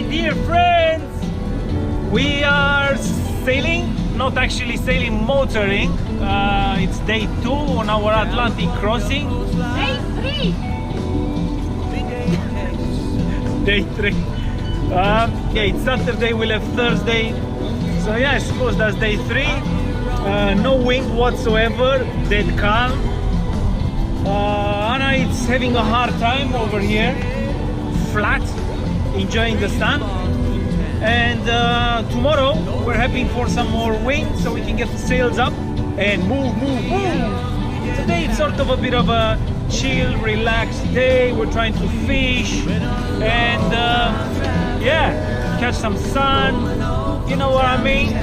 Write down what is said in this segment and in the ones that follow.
Dear friends, we are sailing, not actually sailing, motoring. It's day 2 on our Atlantic crossing. Day 3. Day 3. Yeah, it's Saturday, we left Thursday. So yeah, I suppose that's day 3. No wind whatsoever, dead calm. Anna is having a hard time over here, flat, enjoying the sun. And tomorrow we're hoping for some more wind so we can get the sails up and move. Today it's sort of a bit of a chill, relaxed day. We're trying to fish and yeah, catch some sun. You know what I mean?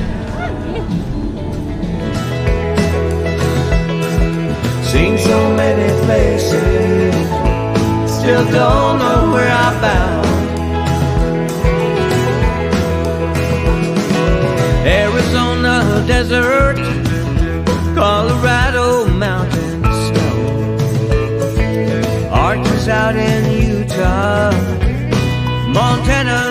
Seen so many places, still don't know where I'm bound. Arizona desert, Colorado mountain snow, Arctic out in Utah, Montana